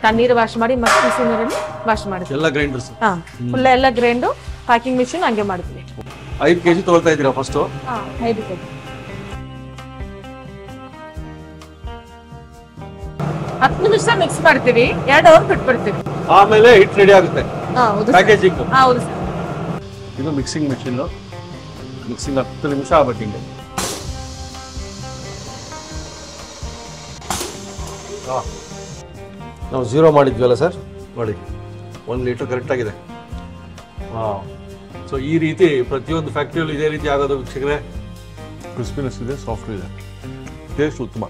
ತಣ್ಣೀರು ವಾಶ್ ಮಾಡಿ ಮತ್ತೆ ಬಿಸಿ ನೀರಲ್ಲಿ ವಾಶ್ ಮಾಡ್ತೀವಿ. ಎಲ್ಲ ಗ್ರೈಂಡರ್ಸ್ ಫುಲ್ ಎಲ್ಲ ಗ್ರೈಂಡು ಪ್ಯಾಕಿಂಗ್ ಮಿಷಿನ್ ಹಂಗೆ ಮಾಡ್ತೀವಿ. 5 kg ತಗೊಳ್ತಾ ಇದ್ದೀರಾ ಫಸ್ಟ್? 5 kg. 10 ನಿಮಿಷ ಮಿಕ್ಸ್ ಮಾಡ್ತೀವಿ, 2 ಅವರ್ ಬಿಟ್ಬಿಡ್ತೀವಿ. ಆಮೇಲೆ ಹಿಟ್ ರೆಡಿ ಆಗುತ್ತೆ. ಪ್ಯಾಕೇಜಿಂಗ್ ಹೌದು ಸರ್. ಇದು ಮಿಕ್ಸಿಂಗ್ ಮೆಷಿನ್. ಮಿಕ್ಸಿಂಗ್ 10 ನಿಮಿಷ ಆಗಬೇಕು ಹಿಂಗೆ. ನಾವು 0 ಮಾಡಿದ್ವಲ್ಲ ಸರ್, ನೋಡಿ 1 ಲೀಟರ್ ಕರೆಕ್ಟ್ ಆಗಿದೆ. ಸೊ ಈ ರೀತಿ ಪ್ರತಿಯೊಂದು ಫ್ಯಾಕ್ಟ್ರಿಯಲ್ಲೂ ಇದೇ ರೀತಿ ಆಗೋದು ವೀಕ್ಷಕರೇ. ಕ್ರಿಸ್ಪಿನೆಸ್ ಇದೆ, ಸಾಫ್ಟ್ ಇದೆ, ಟೇಸ್ಟ್ ಉತ್ತಮ.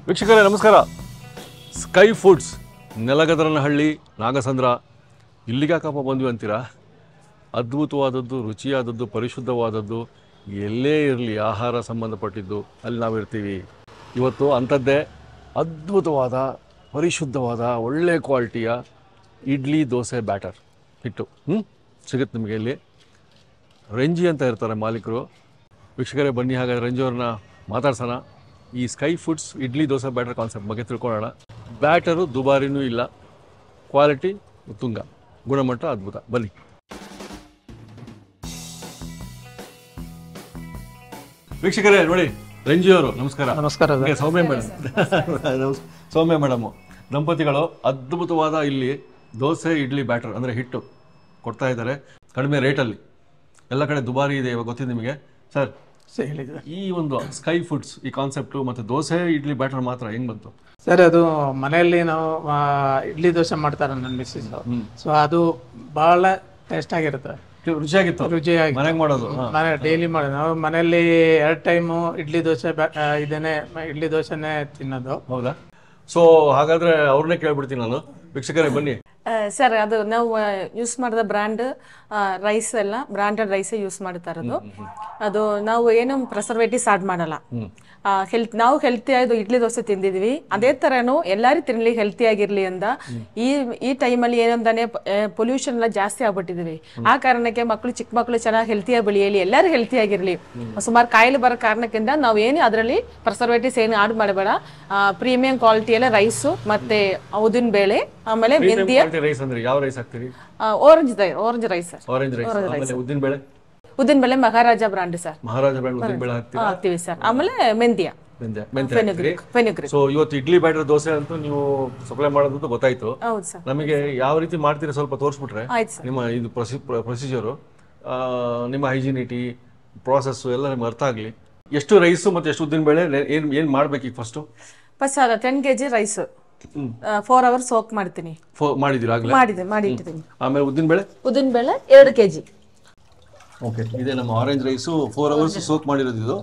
ವೀಕ್ಷಕರೇ ನಮಸ್ಕಾರ. Sky foods, Nelagadaranahalli, Nagasandra. ಇಲ್ಲಿಗೆ ಯಾಕಪ್ಪ ಬಂದ್ವಿ ಅಂತೀರಾ? ಅದ್ಭುತವಾದದ್ದು, ರುಚಿಯಾದದ್ದು, ಪರಿಶುದ್ಧವಾದದ್ದು ಎಲ್ಲೇ ಇರಲಿ ಆಹಾರ ಸಂಬಂಧಪಟ್ಟಿದ್ದು ಅಲ್ಲಿ ನಾವಿರ್ತೀವಿ. ಇವತ್ತು ಅಂಥದ್ದೇ ಅದ್ಭುತವಾದ, ಪರಿಶುದ್ಧವಾದ, ಒಳ್ಳೆ ಕ್ವಾಲಿಟಿಯ ಇಡ್ಲಿ ದೋಸೆ ಬ್ಯಾಟರ್ ಹಿಟ್ಟು ಸಿಗುತ್ತೆ ನಿಮಗೆ. ಇಲ್ಲಿ ರಂಜಿ ಅಂತ ಇರ್ತಾರೆ ಮಾಲೀಕರು. ವೀಕ್ಷಕರೇ ಬನ್ನಿ, ಹಾಗಾದರೆ ರಂಜಿ ಅವ್ರನ್ನ ಮಾತಾಡ್ಸೋಣ. ಈ sky foods idli dosa batter concept ಬಗ್ಗೆ ತಿಳ್ಕೊಳ್ಳೋಣ. ಬ್ಯಾಟರು ದುಬಾರಿನೂ ಇಲ್ಲ, ಕ್ವಾಲಿಟಿ ಉತ್ತುಂಗ, ಗುಣಮಟ್ಟ ಅದ್ಭುತ. ಬನ್ನಿ. ವೀಕ್ಷಕರೇ ನೋಡಿ, ರಂಜಿ ಅವರು ನಮಸ್ಕಾರ. ನಮಸ್ಕಾರ. ಸೌಮ್ಯ ಮೇಡಮ್, ಸೌಮ್ಯ ಮೇಡಮ್ ದಂಪತಿಗಳು ಅದ್ಭುತವಾದ ಇಲ್ಲಿ ದೋಸೆ ಇಡ್ಲಿ ಬ್ಯಾಟರ್ ಅಂದರೆ ಹಿಟ್ಟು ಕೊಡ್ತಾ ಇದ್ದಾರೆ ಕಡಿಮೆ ರೇಟಲ್ಲಿ. ಎಲ್ಲ ಕಡೆ ದುಬಾರಿ ಇದೆ ಇವಾಗ, ಗೊತ್ತಿದೆ ನಿಮಗೆ ಸರ್. ಈ ಒಂದು ಸ್ಕೈ ಫುಡ್ಸ್ ಈ ಕಾನ್ಸೆಪ್ಟು ಮತ್ತು ದೋಸೆ ಇಡ್ಲಿ ಬ್ಯಾಟರ್ ಮಾತ್ರ ಹೆಂಗ್ ಬಂತು ಸರ್? ಅದು ಮನೆಯಲ್ಲಿ ನಾವು ಇಡ್ಲಿ ದೋಸೆ ಮಾಡ್ತಾರೆ ನನ್ನ ಮಿಸ್ಸಸ್. ಸೊ ಅದು ಬಹಳ ಟೇಸ್ಟ್ ಆಗಿರುತ್ತೆ, ರುಚಿಯಾಗಿತ್ತು. ರುಚಿಯಾಗಿ ಮನೆಗೆ ಮಾಡೋದು, ಮನೆ ಡೈಲಿ ಮಾಡೋದು. ನಾವು ಮನೆಯಲ್ಲಿ 2 ಟೈಮು ಇಡ್ಲಿ ದೋಸೆ ಇದೇನೆ ಇಡ್ಲಿ ದೋಸೆನೇ ತಿನ್ನೋದು. ಹೌದಾ? ಸೊ ಹಾಗಾದ್ರೆ ಅವ್ರನ್ನೇ ಕೇಳ್ಬಿಡ್ತೀನಿ ನಾನು. ವೀಕ್ಷಕರೇ ಬನ್ನಿ ಸರ್. ಅದು ನಾವು ಯೂಸ್ ಮಾಡಿದ ಬ್ರ್ಯಾಂಡ್ ರೈಸ್ ಎಲ್ಲ ಬ್ರಾಂಡೆಡ್ ರೈಸೇ ಯೂಸ್ ಮಾಡ್ತಾ ಇರೋದು. ಅದು ನಾವು ಏನು ಪ್ರಿಸರ್ವೇಟಿವ್ಸ್ ಆಡ್ ಮಾಡಲ್ಲ. ನಾವು ಹೆಲ್ತಿ ಆಗಿ ಇಡ್ಲಿ ದೋಸೆ ತಿಂದಿದ್ವಿ, ಅದೇ ತರನು ಎಲ್ಲಾರು ತಿನ್ಲಿ ಹೆಲ್ತಿ ಆಗಿರ್ಲಿ ಅಂತ. ಈ ಟೈಮಲ್ಲಿ ಏನಂತಾನೆ ಪೊಲ್ಯೂಷನ್ ಎಲ್ಲ ಜಾಸ್ತಿ ಆಗ್ಬಿಟ್ಟಿದ್ವಿ. ಆ ಕಾರಣಕ್ಕೆ ಮಕ್ಕಳು, ಚಿಕ್ಕ ಮಕ್ಕಳು ಚೆನ್ನಾಗಿ ಹೆಲ್ತಿಯಾಗಿ ಬೆಳೆಯಲಿ, ಎಲ್ಲರೂ ಹೆಲ್ತಿ ಆಗಿರ್ಲಿ. ಸುಮಾರು ಕಾಯಿಲೆ ಬರೋ ಕಾರಣಕ್ಕಿಂತ ನಾವು ಏನು ಅದರಲ್ಲಿ ಪ್ರಿಸರ್ವೇಟಿವ್ಸ್ ಏನು ಆಡ್ ಮಾಡಬೇಡ. ಪ್ರೀಮಿಯಂ ಕ್ವಾಲಿಟಿ ಎಲ್ಲ ರೈಸು ಮತ್ತೆ ಉದ್ದಿನ ಬೇಳೆ, ಆಮೇಲೆ ಮೆಂತ್ಯ ರೈಸ್. ಅಂದ್ರೆ ಯಾವ ರೈಸ್ ಹಾಕ್ತೀರಿ? Orange rice. Orange rice. ಉದ್ದಿನ ಬೇಳೆ? ಉದ್ದಿನ ಬೇಳೆ Maharaja brand sir. Maharaja brand ಉದ್ದಿನ ಬೇಳೆ ಹಾಕ್ತೀವಿ ಸರ್. ಆಮೇಲೆ ಮೆಂತ್ಯ. ಸೊ ಇವತ್ತು ಇಡ್ಲಿ ಬ್ಯಾಟರ್ ದೋಸೆ ಅಂತೂ ನೀವು ಸಪ್ಲೈ ಮಾಡೋದು ಗೊತ್ತಾಯ್ತು. ಹೌದು ಸರ್. ನಮಗೆ ಯಾವ ರೀತಿ ಮಾಡ್ತೀರಾ ಸ್ವಲ್ಪ ತೋರಿಸ್ಬಿಟ್ರೆ ನಿಮ್ಮ ಇದು ಪ್ರೊಸೀಜರು, ನಿಮ್ಮ ಹೈಜಿನಿಟಿ ಪ್ರಾಸೆಸ್ ಎಲ್ಲ ನಿಮ್ಗೆ ಅರ್ಥ ಆಗಲಿ. ಎಷ್ಟು ರೈಸು ಮತ್ತೆ ಎಷ್ಟು ಉದ್ದಿನ ಬೇಳೆ ಏನ್ ಮಾಡ್ಬೇಕು ಈಗ? First 10 kg rice 4 hours soak ಮಾಡ್ತೀನಿ. ಮಾಡಿದ್ದೀರಾ? ಮಾಡಿ ಇಟ್ಟಿದ್ದೀನಿ. ಆಮೇಲೆ ಉದ್ದಿನ ಬೇಳೆ 2 kg. ಓಕೆ, ಇದೆ ನಮ್ಮ ಆರೆಂಜ್ ರೈಸು 4 ಅವರ್ಸ್ ಸೋಕ್ ಮಾಡಿರೋದು.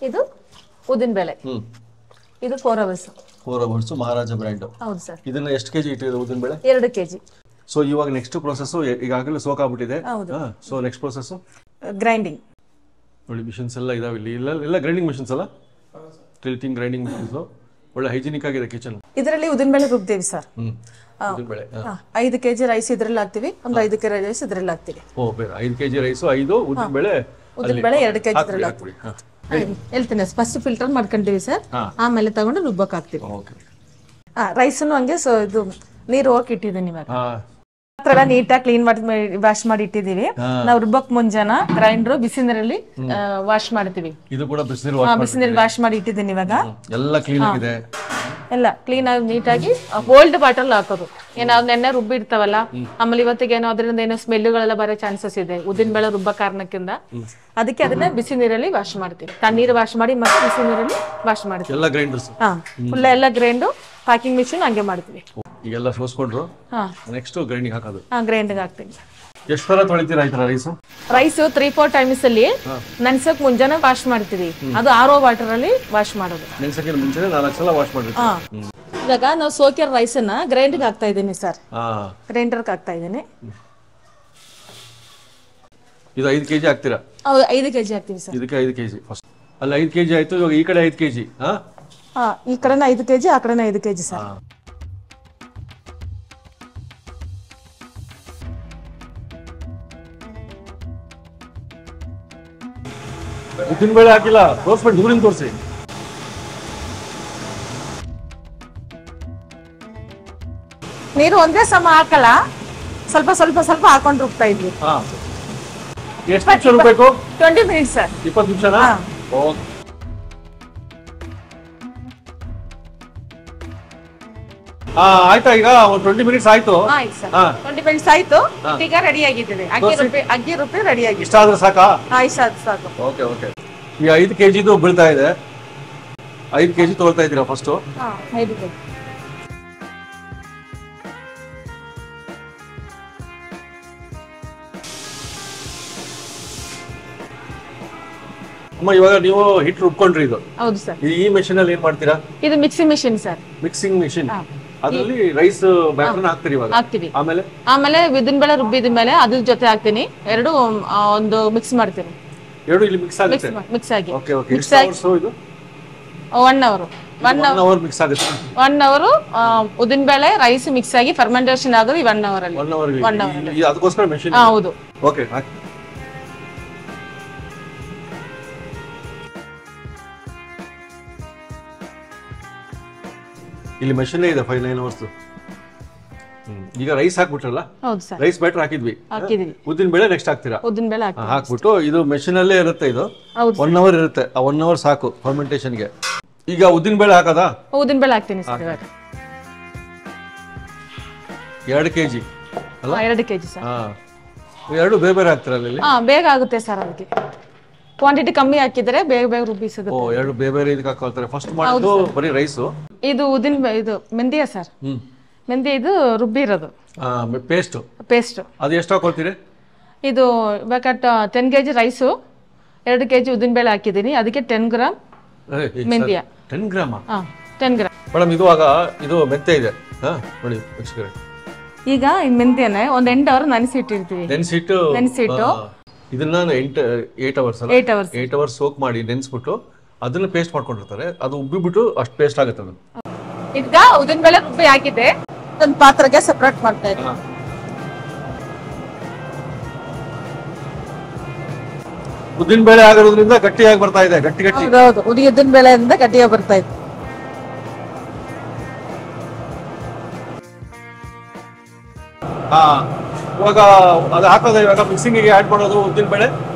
ಇದು ಉದ್ದಿನ ಬೇಳೆ, ಇದು 4 ಅವರ್ಸ್ ಮಹಾರಾಜ ಬ್ರ್ಯಾಂಡ್. ಹೌದು ಸರ್. ಇದನ್ನ ಎಷ್ಟು ಕೆಜಿ ಇಟ್ಟಿರೋದು ಉದ್ದಿನ ಬೇಳೆ? 2 kg. ಸೊ ಇವಾಗ ನೆಕ್ಸ್ಟ್ ಪ್ರೊಸೆಸ್, ಈಗಾಗಲೇ ಸೋಕ್ ಆಗ್ಬಿಟ್ಟಿದೆ. So next process grinding. ನೋಡಿ ಮಿಷನ್ಸ್ ಎಲ್ಲ ಇದಾವೆ ಇಲ್ಲಿ. ಎಲ್ಲ ಗ್ರೈಂಡಿಂಗ್ ಮಿಷನ್ಸ್ ಅಲ್ಲ, ಟಿಲ್ಟಿಂಗ್ ಗ್ರೈಂಡಿಂಗ್ ಮಿಷನ್ಸ್. ಒಳ್ಳೆ ಹೈಜಿನಿಕ್ ಆಗಿದೆ ಕಿಚನ್. ಇದರಲ್ಲಿ ಉದ್ದಿನ ಬೇಳೆ ರುಬ್ತೀವಿ ಸರ್. 5 kg ರೈಸ್ ಇದ್ರಲ್ಲಿ ಹಾಕ್ತಿವಿ, ಒಂದು 5 kg ರೈಸ್ ಇದ್ರಲ್ಲಿ ಹಾಕ್ತಿವಿ. 5 kg ರೈಸ್, 5 ಉದ್ದಿನ ಬೇಳೆ 2 kg ಇದ್ರಲ್ಲಿ ಹಾಕ್ತಿವಿ. ಹೇಳ್ತೀನಿ, ಫಸ್ಟ್ ಫಿಲ್ಟರ್ ಮಾಡ್ಕೊಂತೀವಿ ಸರ್, ಆಮೇಲೆ ತಗೊಂಡು ರುಬ್ಬಕ್ ಹಾಕ್ತಿವಿ. ರೈಸನ್ನು ಹಂಗೆ ಇದು ನೀರು ಹೋಗಿ ಇಟ್ಟಿದ್ದೀನಿ. ಇವಾಗ ಪಾತ್ರೆ ನೀಟಾಗಿ ಕ್ಲೀನ್ ಮಾಡಿ ವಾಶ್ ಮಾಡಿ ಇಟ್ಟಿದೀವಿ. ನಾವು ರುಬ್ಬಕ್ ಮುಂಜಾನ ಗ್ರೈಂಡರ್ ಬಿಸಿ ನೀರಲ್ಲಿ ವಾಶ್ ಮಾಡ್ತೀವಿ. ಇದು ಕೂಡ ಬಿಸಿ ನೀರಲ್ಲಿ ವಾಶ್ ಮಾಡಿ ಇಟ್ಟಿದ್ದೀನಿ. ಇವಾಗ ಎಲ್ಲ ಕ್ಲೀನ್ ಆಗಿದೆ, ಎಲ್ಲ ಕ್ಲೀನ್ ಆಗಿ ನೀಟಾಗಿ ಓಲ್ಡ್ ಬಾಟಲ್ ಹಾಕೋದು. ಏನಾದ್ರು ನೆನ್ನೆ ರುಬ್ಬಿ ಇರ್ತಾವಲ್ಲ, ಆಮೇಲೆ ಇವತ್ತಿಗೆ ಏನೋ ಅದರಿಂದ ಏನೋ ಸ್ಮೆಲ್ಗಳೆಲ್ಲ ಬರೋ ಚಾನ್ಸಸ್ ಇದೆ ಉದ್ದಿನ ಬೇಳೆ ರುಬ್ಬ ಕಾರಣಕ್ಕಿಂತ. ಅದಕ್ಕೆ ಅದನ್ನ ಬಿಸಿ ನೀರಲ್ಲಿ ವಾಶ್ ಮಾಡ್ತೀವಿ. ತಣ್ಣೀರು ವಾಶ್ ಮಾಡಿ ಮತ್ತೆ ಬಿಸಿ ನೀರಲ್ಲಿ ವಾಶ್ ಮಾಡ್ತೀವಿ. ಎಲ್ಲ ಗ್ರೈಂಡರ್ಸ್ ಫುಲ್ ಎಲ್ಲ ಗ್ರೈಂಡು ಪ್ಯಾಕಿಂಗ್ ಮಿಷಿನ್ ಹಂಗೆ ಮಾಡ್ತೀವಿ. ಈಗೆಲ್ಲ ಸೋಸ್ಕೊಂಡ್ರು, ನೆಕ್ಸ್ಟ್ ಗ್ರೈಂಡಿಂಗ್ ಹಾಕೋದು. ಗ್ರೈಂಡಿಂಗ್ ಹಾಕ್ತೀವಿ. ಎಷ್ಟು ತರ ತೊಳಿತೀರಾ ಈ ತರ ರೈಸ್? 3-4 ಟೈಮ್ಸ್ ಅಲ್ಲಿ ನೆನ್ಸಕ್ ಮುಂಜಾನೆ ವಾಶ್ ಮಾಡ್ತೀವಿ. ಅದು RO ವಾಟರ್ ಅಲ್ಲಿ ವಾಶ್ ಮಾಡೋದು. ನೆನ್ಸಕ್ಕೆ ಮುಂಚೆ 4 ಸಲ ವಾಶ್ ಮಾಡ್ತೀವಿ. ಇವಾಗ ನಾವು ಸೋಕಿರೋ ರೈಸ್ ಅನ್ನ ಗ್ರೈಂಡಿಂಗ್ ಹಾಕ್ತಾ ಇದ್ದೀನಿ ಸರ್. ಗ್ರೈಂಡರ್ಗೆ ಹಾಕ್ತಾ ಇದ್ದೀನಿ. ಇದು 5 kg ಹಾಕ್ತೀರಾ? ಹೌದು, 5 kg ಹಾಕ್ತೀವಿ ಸರ್. ಇದಕ್ಕೆ 5 kg ಫಸ್ಟ್. ಅಲ್ಲ 5 kg ಆಯ್ತು, ಇವಾಗ ಈ ಕಡೆ 5 kg. ಈ ಕಡೆನ 5 kg, ಆ ಕಡೆನ 5 kg ಸರ್. ಉದ್ದಿನ ಬೇಳೆ ಹಾಕಿಲ್ಲ, ತೋರಿಸ್ಬಿಟ್ಟು ದೂರಿಂದ ತೋರಿಸಿ. ನೀರು ಒಂದೇ ಸಮ ಹಾಕಲ್ಲ, ಸ್ವಲ್ಪ ಸ್ವಲ್ಪ ಸ್ವಲ್ಪ ಹಾಕೊಂಡು ರುಬ್ತಾ ಇದ್ವಿ. ಎಷ್ಟು ನಿಮಿಷ ರುಬ್ಬೇಕು? 20 ಮಿನಿಟ್ಸ್ ಸರ್. 20 ನಿಮಿಷನಾ? ಓಕೆ. ಆಯ್ತಾ, ಈಗ ಒಂದು 20 ಮಿನಿಟ್ಸ್ ಆಯ್ತು. ಆಯ್ತು ಸರ್, 20 ಮಿನಿಟ್ಸ್ ಆಯ್ತು. ಈಗ ರೆಡಿ ಆಗಿದ್ದೇವೆ. ಅಕ್ಕಿ ರುಬ್ಬಿ ರೆಡಿ ಆಗಿದೆ. ಇಷ್ಟ ಆದ್ರೆ ಸಾಕಾ? ಇಷ್ಟ ಆದ್ರೆ ಸಾಕು. Okay okay. ಈ 5 kg ಬೀಳ್ತಾ ಇದೆ. 5 kg ತಗೊಳ್ತಾ ಇದ್ದೀರಾ ಫಸ್ಟ್? 5 kg. ಅಮ್ಮ, ಇವಾಗ ನೀವು ಹಿಟ್ಟು ರುಬ್ಕೊಂಡ್ರಿ ಇದು? ಹೌದು ಸರ್. ಈ ಮೆಷಿನ್ ಅಲ್ಲಿ ಏನ್ ಮಾಡ್ತೀರಾ? ಇದು mixing machine sir. Mixing machine. ಅದರಲ್ಲಿ ರೈಸ್ ಬ್ಯಾಟರ್ನ ಹಾಕ್ತೀರಿ ಇವಾಗ? ಹಾಕ್ತೀವಿ. ಆಮೇಲೆ ಉದ್ದಿನ ಬೇಳೆ ರುಬ್ಬಿದ ಮೇಲೆ ಅದ್ರ ಜೊತೆ ಹಾಕ್ತೀನಿ. ಎರಡು ಒಂದು ಮಿಕ್ಸ್ ಮಾಡ್ತೀನಿ. ಎರಡು ಇಲ್ಲಿ ಮಿಕ್ಸ್ ಆಗುತ್ತೆ? ಮಿಕ್ಸ್ ಆಗಿ. Okay okay. ಎಷ್ಟು ಅವರ್ಸ್ ಇದು? 1 ಅವರ್. 1 ಅವರ್ ಮಿಕ್ಸ್ ಆಗುತ್ತೆ. 1 ಅವರ್ ಉದ್ದಿನ ಬೇಳೆ ರೈಸ್ ಮಿಕ್ಸ್ ಆಗಿ ಫರ್ಮೆಂಟೇಷನ್ ಆಗೋದು 1 ಅವರ್ ಅಲ್ಲಿ. 1 ಅವರ್. ಅದಕ್ಕೋಸ್ಕರ ಮೆಷಿನ್? ಹೌದು. ಓಕೆ. ಇಲ್ಲಿ ಮೆಷಿನ್ ಇದೆ 5-9 ಅವರ್ಸ್. ಈಗ ರೈಸ್ ಹಾಕ್ಬಿಟ್ರಲ್ಲ? ಹೌದು ಸರ್. ರೈಸ್ ಬ್ಯಾಟರ್ ಹಾಕಿದ್ವಿ. ಉದ್ದಿನ ಬೇಳೆ ನೆಕ್ಸ್ಟ್ ಹಾಕ್ತೀರಾ? ಉದ್ದಿನ ಬೇಳೆ ಹಾಕ್ಬಿಟ್ಟು ಇದು ಮೆಷಿನ್ ಅಲ್ಲೇ ಇರುತ್ತೆ. ಇದು 1 ಅವರ್ ಇರುತ್ತೆ. ಆ 1 ಅವರ್ ಸಾಕು ಫರ್ಮೆಂಟೇಷನ್ಗೆ. ಈಗ ಉದ್ದಿನ ಬೇಳೆ ಹಾಕದಾ? ಉದ್ದಿನ ಬೇಳೆ ಹಾಕ್ತೀನಿ ಸರ್. 2 kg ಅಲ್ಲ? 2 kg ಸರ್. ಎರಡು ಬೇರೆ ಬೇರೆ ಹಾಕ್ತಿರಲ್ಲ ಇಲ್ಲಿ? ಬೇಗ ಆಗುತ್ತೆ ಸರ್. ಅದಕ್ಕೆ ಕ್ವಾಂಟಿಟಿ ಕಮ್ಮಿ ಹಾಕಿದ್ರೆ ಬೇಗ ಬೇಗ ರುಬ್ಬಿ ಸಿಗುತ್ತೆ. ಎರಡು ಬೇರೆ ಬೇರೆ ಇದಕ್ಕೆ ಹಾಕೊಳ್ತಾರೆ. ಫಸ್ಟ್ ಮಾಡೋದು ಬರೀ ರೈಸ್. ಇದು ಇದು ಮೆಂದಿಯ ಸರ್. ಮೆಂದಿ ಇದು ರುಬ್ಬಿ ಇರೋದು ಪೇಸ್ಟ್. ಅದು ಎಷ್ಟು ಹಾಕೊಳ್ತೀರಿ? ಇದು ಇವಾಗ 10 kg ರೈಸು, 2 kg ಉದ್ದಿನ ಬೇಳೆ ಹಾಕಿದ್ದೀನಿ. ಅದಕ್ಕೆ 10 ಗ್ರಾಮ್ ಮೆಂದಿಯ. 10 ಗ್ರಾಮ್? 10 gram madam. ಇದುವಾಗ ಇದು ಮೆಂತೆ ಇದೆ ನೋಡಿ ವೀಕ್ಷಕರೇ. ಈಗ ಈ ಮೆಂತ್ಯನ ಒಂದು 8 ಅವರ್ ನೆನೆಸಿಟ್ಟಿರ್ತೀವಿ. ನೆನೆಸಿಟ್ಟು ಇದನ್ನ 8 ಅವರ್ಸ್ 8 ಅವರ್ಸ್ ಸೋಕ್ ಮಾಡಿ ನೆನೆಸ್ಬಿಟ್ಟು ಅದನ್ನ ಪೇಸ್ಟ್ ಮಾಡ್ಕೊಂಡಿರ್ತಾರೆ. ಅದು ಉಬ್ಬಿಬಿಟ್ಟು ಅಷ್ಟು ಪೇಸ್ಟ್ ಆಗುತ್ತೆ. ಅದು ಈಗ ಉದ್ದಿನ ಬೇಳೆ ರುಬ್ಬಿ ಹಾಕಿದೆ, ಒಂದು ಪಾತ್ರೆಗೆ ಸೆಪರೇಟ್ ಮಾಡ್ತಾ ಇದ್ದೀನಿ. ಉದ್ದಿನ ಬೇಳೆ ಆಗಿರೋದ್ರಿಂದ ಗಟ್ಟಿಯಾಗಿ ಬರ್ತಾ ಇದೆ. ಗಟ್ಟಿ ಹೌದು, ಉದ್ದಿನ ಬೇಳೆಯಿಂದ ಗಟ್ಟಿಯಾಗಿ ಬರ್ತಾ ಇದೆ. ಇವಾಗ ಅದು ಹಾಕೋದು, ಇವಾಗ ಮಿಕ್ಸಿಂಗ್ ಗೆ ಆಡ್ ಮಾಡೋದು ಉದ್ದಿನ ಬೇಳೆ.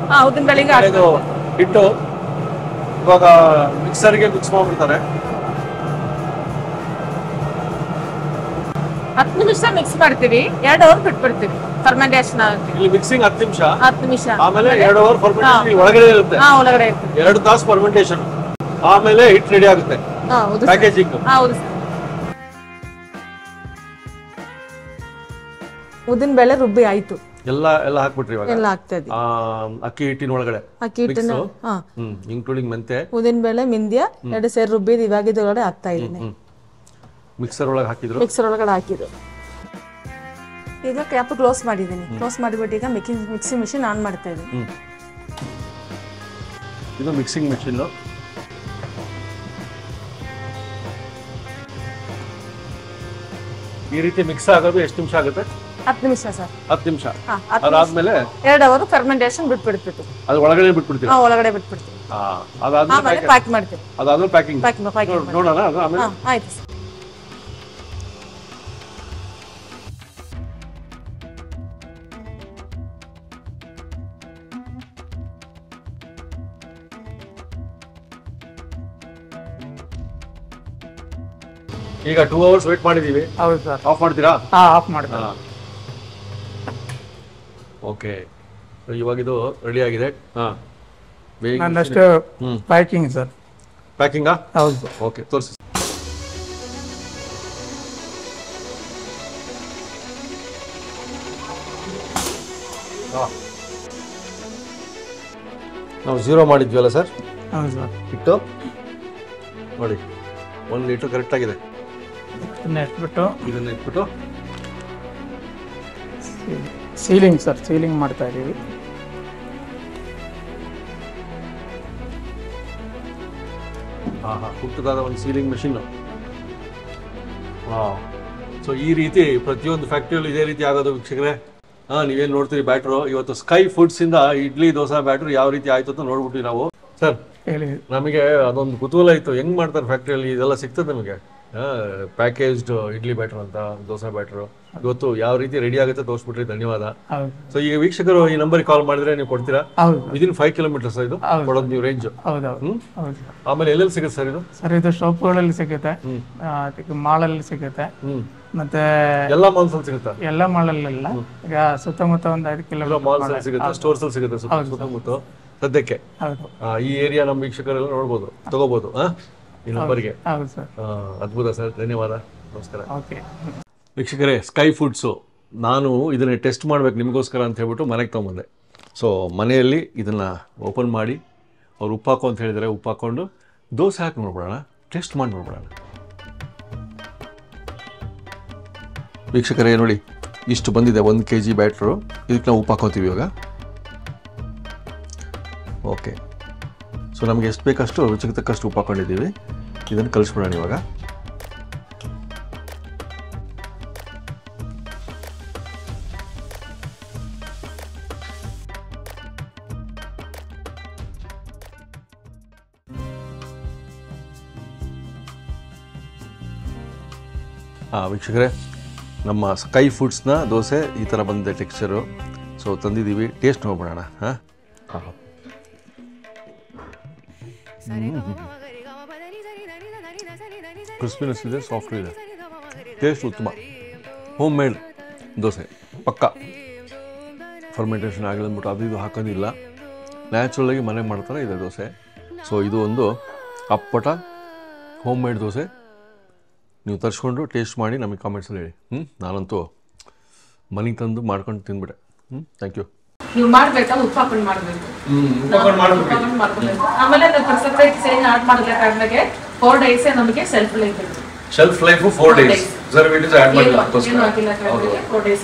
ಉದ್ದಿನ ಬೇಳೆಗೆ ಇದು ಹಿಟ್ಟು ಇವಾಗ ಮಿಕ್ಸರ್ಗೆ ಮಿಕ್ಸ್ ಮಾಡ್ಬಿಡ್ತಾರೆ. 10 ನಿಮಿಷ ಮಿಕ್ಸ್ ಮಾಡ್ತೀವಿ. 2 ಅವರ್ ಬಿಟ್ಬಿಡ್ತೀವಿ ಫರ್ಮೆಂಟೇಷನ್ ಆಗುತ್ತೆ. ಇಲ್ಲಿ ಮಿಕ್ಸಿಂಗ್ 10 ನಿಮಿಷ, ಆಮೇಲೆ 2 ಅವರ್ ಫರ್ಮೆಂಟೇಷನ್ ಒಳಗಡೆ ಇರುತ್ತೆ. ಒಳಗಡೆ ಇರುತ್ತೆ. 2 ತಾಸು ಫರ್ಮೆಂಟೇಷನ್, ಆಮೇಲೆ ಹಿಟ್ಟು ರೆಡಿ ಆಗುತ್ತೆ. ಪ್ಯಾಕೇಜಿಂಗ್. ಹೌದು ಸರ್. ಉದ್ದಿನ ಬೇಳೆ ರುಬ್ಬಿ ಆಯ್ತು. ಎಲ್ಲ ಹಾಕ್ಬಿಟ್ರಿ ಇವಾಗ? ಎಲ್ಲ ಹಾಕ್ತಾ ಇದ್ದೀವಿ. ಅಕ್ಕಿ ಹಿಟ್ಟಿನ ಒಳಗಡೆ ಇನ್ಕ್ಲೂಡಿಂಗ್ ಮೆಂತೆ, ಉದ್ದಿನ ಬೇಳೆ, ಮೆಂತ್ಯ 2 ಸೇರಿ ರುಬ್ಬಿದ್ ಇವಾಗ ಇದ್ರೊಳಗಡೆ ಹಾಕ್ತಾ ಇದ್ದೀನಿ. ಮಿಕ್ಸರ್ ಒಳಗೆ ಹಾಕಿದ್ರು. ಮಿಕ್ಸರ್ ಒಳಗಡೆ ಹಾಕಿದ್ರು. ಈಗ ಕ್ಯಾಪ್ ಕ್ಲೋಸ್ ಮಾಡಿದ್ದೀನಿ. ಕ್ಲೋಸ್ ಮಾಡಿಬಿಟ್ಟು ಈಗ ಮಿಕ್ಸಿಂಗ್ ಮಿಷಿನ್ ಆನ್ ಮಾಡ್ತಾ ಇದ್ದೀನಿ. ಇದು ಮಿಕ್ಸಿಂಗ್ ಮಿಷಿನ್. ಈ ರೀತಿ ಮಿಕ್ಸ್ ಆಗೋದು ಎಷ್ಟು ನಿಮಿಷ ಆಗುತ್ತೆ? 10 ನಿಮಿಷ ಸರ್. 10 ನಿಮಿಷ. ಅದಾದ್ಮೇಲೆ 2 ಅವರ್ ಫರ್ಮೆಂಟೇಷನ್ ಬಿಟ್ಬಿಡ್ತೀವಿ. ಅದು ಒಳಗಡೆ ಬಿಟ್ಬಿಡ್ತೀವಿ? ಒಳಗಡೆ ಬಿಟ್ಬಿಡ್ತೀವಿ. ಅದಾದ್ಮೇಲೆ ಪ್ಯಾಕ್ ಮಾಡ್ತೀವಿ. ಅದಾದ್ಮೇಲೆ ಪ್ಯಾಕಿಂಗ್ ನೋಡೋಣ. ಆಮೇಲೆ ಆಯ್ತು ಸರ್. ಈಗ 2 ಅವರ್ಸ್ ವೇಟ್ ಮಾಡಿದೀವಿ. ಹೌದು ಸರ್. ಆಫ್ ಮಾಡ್ತೀರಾ? ಆಫ್ ಮಾಡ್ತೀನಿ. ಓಕೆ, ಇವಾಗ ಇದು ರೆಡಿ ಆಗಿದೆ. ನನ್ನಷ್ಟು ಪ್ಯಾಕಿಂಗ್ ಸರ್. ಪ್ಯಾಕಿಂಗಾ? ಹೌದು. ಓಕೆ, ತೋರಿಸಿ. ನಾವು 0 ಮಾಡಿದ್ವಿ ಅಲ್ಲ ಸರ್? ಹೌದು ಸರ್. ಇಟ್ಟು ನೋಡಿ 1 ಲೀಟರ್ ಕರೆಕ್ಟ್ ಆಗಿದೆ. ಇದನ್ನ ಇಟ್ಬಿಟ್ಟು ಸೀಲಿಂಗ್ ಸರ್, ಸೀಲಿಂಗ್ ಮಾಡ್ತಾ ಇದೀವಿ. ಪುಟ್ಟದಾದ ಒಂದು ಸೀಲಿಂಗ್ ಮೆಷಿನ್. ಸೊ ಈ ರೀತಿ ಪ್ರತಿಯೊಂದು ಫ್ಯಾಕ್ಟ್ರಿಯಲ್ಲಿ ಇದೇ ರೀತಿ ಆಗೋದು ವೀಕ್ಷಕರೇ. ನೀವೇನು ನೋಡ್ತೀರಿ ಬ್ಯಾಟ್ರು, ಇವತ್ತು ಸ್ಕೈ ಫುಡ್ಸ್ ಇಂದ ಇಡ್ಲಿ ದೋಸೆ ಬ್ಯಾಟ್ರು ಯಾವ ರೀತಿ ಆಯ್ತು ಅಂತ ನೋಡ್ಬಿಟ್ವಿ ನಾವು. ಸರ್ ಹೇಳಿ. ನಮಗೆ ಅದೊಂದು ಕುತೂಹಲ ಇತ್ತು, ಹೆಂಗ್ ಮಾಡ್ತಾರೆ ಫ್ಯಾಕ್ಟ್ರಿಯಲ್ಲಿ ಇದೆಲ್ಲ ಸಿಗ್ತದೆ ನಮಗೆ? ಪ್ಯಾಕೇಜ್ಡ್ ಇಡ್ಲಿ ಬ್ಯಾಟರ್ ಅಂತ, ದೋಸೆ ಬ್ಯಾಟರ್ ಇವತ್ತು ಯಾವ ರೀತಿ ರೆಡಿ ಆಗುತ್ತೆ ತೋರಿಸ್ಬಿಟ್ರಿ, ಧನ್ಯವಾದ. ಹೌದು ಸೊ ಈಗ ವೀಕ್ಷಕರು ಈ ನಂಬರ್ಗೆ ಕಾಲ್ ಮಾಡಿದ್ರೆ ನೀವು ಕೊಡ್ತೀರಾ? ಹೌದು ವಿದಿನ್ 5 ಕಿಲೋಮೀಟರ್ಸ್ ಇದು ಕೊಡೋದು ನೀವು ರೇಂಜ್? ಹೌದೌದು ಹೌದು. ಆಮೇಲೆ ಎಲ್ಲೆಲ್ಲಿ ಸಿಗುತ್ತೆ ಸರ್ ಇದು? ಸರ್ ಇದು ಶಾಪ್ಗಳಲ್ಲಿ ಸಿಗುತ್ತೆ, ಮಾಲಲ್ಲಿ ಸಿಗುತ್ತೆ, ಮತ್ತೆ ಎಲ್ಲ ಮಾಲ್ಸ್ ಅಲ್ಲಿ ಸಿಗುತ್ತಾ? ಎಲ್ಲ ಮಾಲಲ್ಲೆಲ್ಲ. ಈಗ ಸುತ್ತಮುತ್ತ ಒಂದು 5 ಕಿಲೋಮೀಟರ್ ಮಾಲ್ಸ್ ಅಲ್ಲಿ ಸಿಗುತ್ತೆ, ಸ್ಟೋರ್ಸ್ ಅಲ್ಲಿ ಸಿಗುತ್ತೆ ಸುತ್ತಮುತ್ತ ಸದ್ಯಕ್ಕೆ. ಹೌದು ಈ ಏರಿಯಾ ನಮ್ಮ ವೀಕ್ಷಕರೆಲ್ಲ ನೋಡ್ಬೋದು, ತಗೋಬಹುದು ಈ ನಂಬರ್ಗೆ. ಹೌದು ಸರ್. ಅದ್ಭುತ ಸರ್, ಧನ್ಯವಾದ, ನಮಸ್ಕಾರ. ಓಕೆ ವೀಕ್ಷಕರೇ, ಸ್ಕೈ ಫುಡ್ಸು ನಾನು ಇದನ್ನ ಟೆಸ್ಟ್ ಮಾಡ್ಬೇಕು ನಿಮಗೋಸ್ಕರ ಅಂತ ಹೇಳ್ಬಿಟ್ಟು ಮನೆಗೆ ತೊಗೊಂಬಂದೆ. ಸೊ ಮನೆಯಲ್ಲಿ ಇದನ್ನು ಓಪನ್ ಮಾಡಿ ಅವ್ರು ಉಪ್ಪು ಹಾಕು ಅಂತ ಹೇಳಿದರೆ ಉಪ್ಪು ಹಾಕ್ಕೊಂಡು ದೋಸೆ ಹಾಕಿ ನೋಡ್ಬಿಡೋಣ, ಟೆಸ್ಟ್ ಮಾಡಿ ನೋಡ್ಬಿಡೋಣ. ವೀಕ್ಷಕರೇ ನೋಡಿ, ಇಷ್ಟು ಬಂದಿದೆ 1 kg ಬ್ಯಾಟ್ರು. ಇದಕ್ಕೆ ನಾವು ಉಪ್ಪು ಹಾಕೋತೀವಿ ಇವಾಗ. ಓಕೆ, ಸೊ ನಮಗೆ ಎಷ್ಟು ಬೇಕಷ್ಟು ರುಚಿಗೆ ತಕ್ಕಷ್ಟು ಉಪ್ಪು ಹಾಕೊಂಡಿದ್ದೀವಿ. ಇದನ್ನು ಕಲಿಸ್ಬಿಡೋಣ ಇವಾಗ. ವೀಕ್ಷಕರೇ, ನಮ್ಮ ಸ್ಕೈ ಫುಡ್ಸ್ನ ದೋಸೆ ಈ ಥರ ಬಂದಿದೆ ಟೆಕ್ಸ್ಚರು. ಸೊ ತಂದಿದ್ದೀವಿ, ಟೇಸ್ಟ್ ನೋಡ್ಬಿಡೋಣ. ಕ್ರಿಸ್ಪಿನೆಸ್ ಇದೆ, ಸಾಫ್ಟ್ ಇದೆ, ಟೇಸ್ಟ್ ಉತ್ತಮ. ಹೋಮ್ ಮೇಡ್ ದೋಸೆ ಪಕ್ಕ. ಫರ್ಮೆಂಟೇಷನ್ ಆಗಿಲ್ಲ ಅಂದ್ಬಿಟ್ಟು ಅದು ಇದು ಹಾಕೋದಿಲ್ಲ, ನ್ಯಾಚುರಲಾಗಿ ಮನೆ ಮಾಡ್ತಾರೆ ಇದೆ ದೋಸೆ. ಸೊ ಇದು ಒಂದು ಅಪ್ಪಟ ಹೋಮ್ ಮೇಡ್ ದೋಸೆ. ನೀವು ತರಿಸ್ಕೊಂಡು ಟೇಸ್ಟ್ ಮಾಡಿ ನಮಗೆ ಕಾಮೆಂಟ್ಸಲ್ಲಿ ಹೇಳಿ. ನಾನಂತೂ ಮನೆಗೆ ತಂದು ಮಾಡ್ಕೊಂಡು ತಿಂದ್ಬಿಟ್ಟೆ. Thank you. ನೀವು ಮಾಡ್ಬೇಕಾ ಉಪ್ಪು ಹಾಕೊಂಡು ಮಾಡಬೇಕು, ಆಮೇಲೆ ಸಪ್ರೇಟ್ ಸೇನ್ ಆಡ್ ಮಾಡಲ್ಲ ಕಾರಣಕ್ಕೆ 4 days ನಮಗೆ ಸೆಲ್ಫ್ ಲೈಫ್ ಇರುತ್ತೆ. Shelf life 4 days preservatives add ಮಾಡಿಲ್ಲ, ಏನು ಹಾಕಿಲ್ಲ ಕಾರಣಕ್ಕೆ 4 days.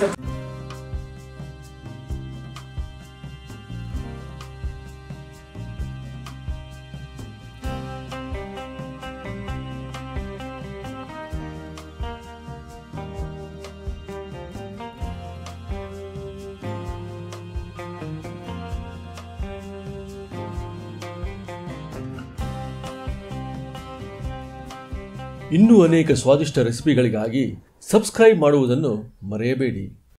ಇನ್ನೂ ಅನೇಕ ಸ್ವಾದಿಷ್ಟ ರೆಸಿಪಿಗಳಿಗಾಗಿ ಸಬ್ಸ್ಕ್ರೈಬ್ ಮಾಡುವುದನ್ನು ಮರೆಯಬೇಡಿ.